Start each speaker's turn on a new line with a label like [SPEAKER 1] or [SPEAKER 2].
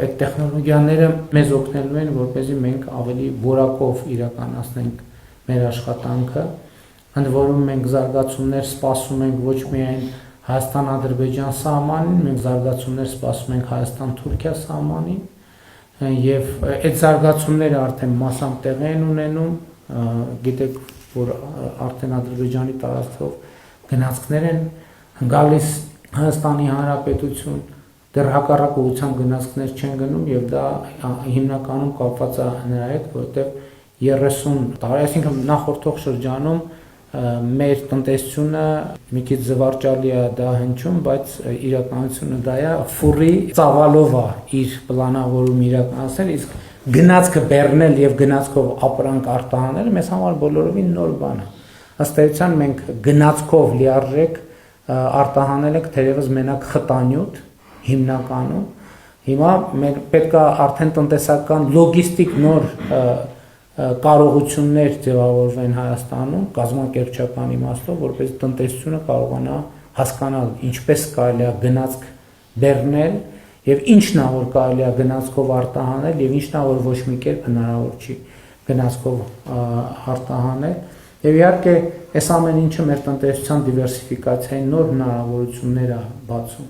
[SPEAKER 1] այդ տեխնոլոգիաները մեզ օգնելու են, որպեսզի մենք ավելի որակով իրականացնենք մեր աշխատանքը, ընդ որում մենք զարգացումներ սպասում ենք ոչ միայն Հայաստան-Ադրբեջան սահմանին, մենք զարգացումներ սպասում ենք Հայաստան-Թուրքիա սահմանին, եւ այդ զարգացումները արդեն մասամբ տեղի են ունենում, գիտեք, որ արդեն Ադրբեջանի տարածքով գնացքներ են գալիս Հայաստանի Հանրապետություն, դեռ հակառակ ուղղությամբ գնացքներ չեն գնում եւ դա հիմնականում կապված է նրա հետ, որովհետեւ 30 տարի, այսինքն նախորդող շրջանում մեր տնտեսությունը մի քիչ զվարճալի է դա հնչում, բայց իրականությունը դա է, ֆուրի ծավալով է իր պլանավորում իրականացնել, իսկ գնացքը բեռնել եւ գնացքով ապրանք արտահանել մեզ համար բոլորովին նոր բան է։ Ըստ էության մենք գնացքով լիարժեք արտահանել ենք թերևս մենակ խտանյութ հիմնականում։ Հիմա մենք պետք է արդեն տնտեսական լոգիստիկ նոր կարողություններ ձևավորվեն Հայաստանում կազմակերպչական իմաստով, որպես տնտեսությունը կարողանա հասկանալ ինչպես կարելի է գնացք բեռնել եւ ինչն է որ կարելի է գնացքով արտահանել եւ ինչն է որ ոչ մի կերպ հնարավոր չի գնացքով արտահանել։ Եվ իհարկե այս ամեն ինչը մեր տնտեսության դիվերսիֆիկացիայի նոր հնարավորություններ է բացում։